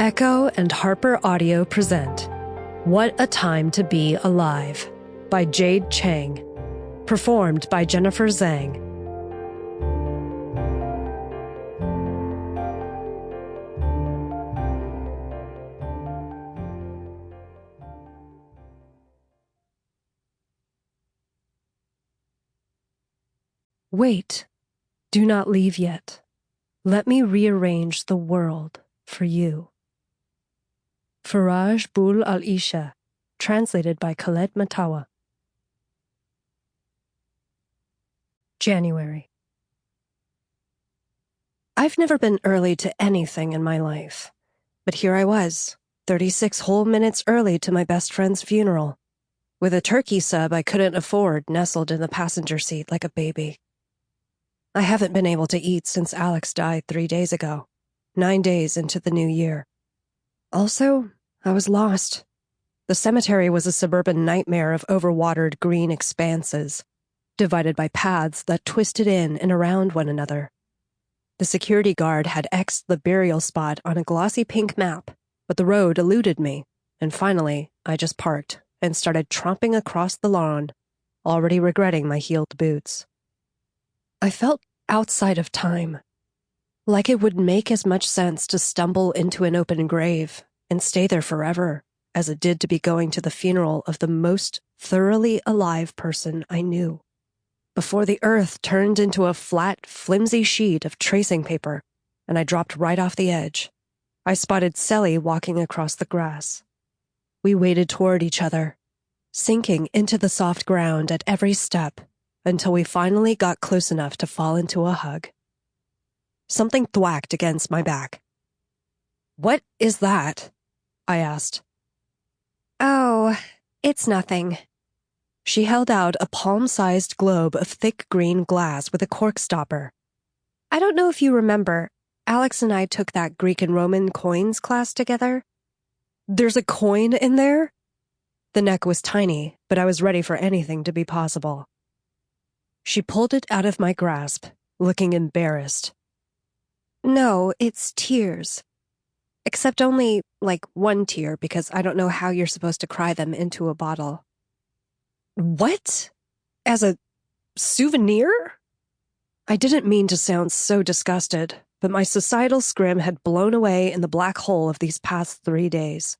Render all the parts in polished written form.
Echo and Harper Audio present What a Time to Be Alive by Jade Chang, performed by Jenapher Zheng. Wait, do not leave yet. Let me rearrange the world for you. Faraj Bul al-Isha, translated by Khaled Matawa. January. I've never been early to anything in my life, but here I was, 36 whole minutes early to my best friend's funeral, with a turkey sub I couldn't afford nestled in the passenger seat like a baby. I haven't been able to eat since Alex died 3 days ago, 9 days into the new year. Also, I was lost. The cemetery was a suburban nightmare of overwatered green expanses, divided by paths that twisted in and around one another. The security guard had X'd the burial spot on a glossy pink map, but the road eluded me, and finally I just parked and started tromping across the lawn, already regretting my heeled boots. I felt outside of time, like it would make as much sense to stumble into an open grave and stay there forever as it did to be going to the funeral of the most thoroughly alive person I knew, before the earth turned into a flat, flimsy sheet of tracing paper and I dropped right off the edge. I spotted Sally walking across the grass. We waded toward each other, sinking into the soft ground at every step until we finally got close enough to fall into a hug. Something thwacked against my back. "What is that?" I asked. "Oh, it's nothing." She held out a palm-sized globe of thick green glass with a cork stopper. "I don't know if you remember, Alex and I took that Greek and Roman coins class together." "There's a coin in there?" The neck was tiny, but I was ready for anything to be possible. She pulled it out of my grasp, looking embarrassed. "No, it's tears. Except only, like, one tear, because I don't know how you're supposed to cry them into a bottle." "What? As a souvenir?" I didn't mean to sound so disgusted, but my societal scrim had blown away in the black hole of these past 3 days.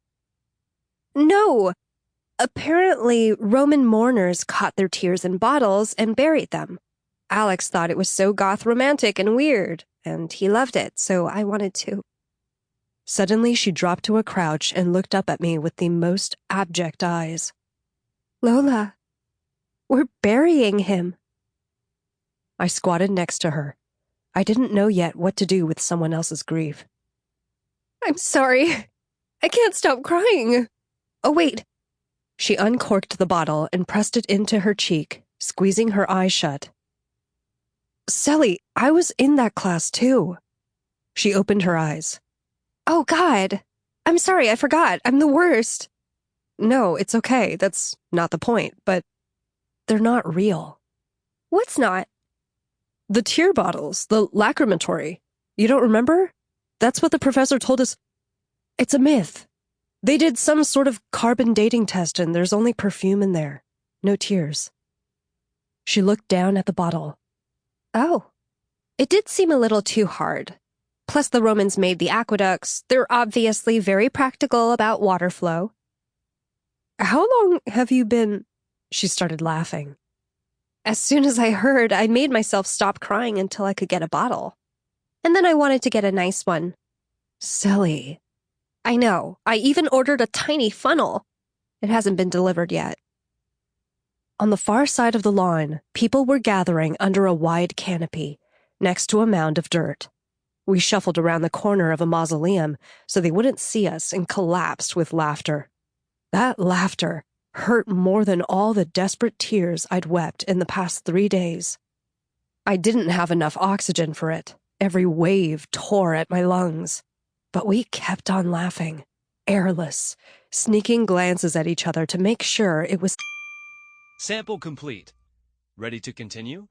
"No! Apparently, Roman mourners caught their tears in bottles and buried them. Alex thought it was so goth romantic and weird, and he loved it, so I wanted to." Suddenly, she dropped to a crouch and looked up at me with the most abject eyes. "Lola, we're burying him." I squatted next to her. I didn't know yet what to do with someone else's grief. "I'm sorry. I can't stop crying. Oh, wait." She uncorked the bottle and pressed it into her cheek, squeezing her eye shut. "Sally, I was in that class too." She opened her eyes. "Oh, God. I'm sorry, I forgot. I'm the worst." "No, it's okay. That's not the point, but they're not real." "What's not?" "The tear bottles, the lacrimatory. You don't remember? That's what the professor told us. It's a myth. They did some sort of carbon dating test and there's only perfume in there. No tears." She looked down at the bottle. "Oh, it did seem a little too hard. Plus the Romans made the aqueducts. They're obviously very practical about water flow." "How long have you been—" She started laughing. "As soon as I heard, I made myself stop crying until I could get a bottle. And then I wanted to get a nice one." "Silly." "I know. I even ordered a tiny funnel. It hasn't been delivered yet." On the far side of the lawn, people were gathering under a wide canopy, next to a mound of dirt. We shuffled around the corner of a mausoleum so they wouldn't see us and collapsed with laughter. That laughter hurt more than all the desperate tears I'd wept in the past 3 days. I didn't have enough oxygen for it. Every wave tore at my lungs. But we kept on laughing, airless, sneaking glances at each other to make sure it was... Sample complete. Ready to continue?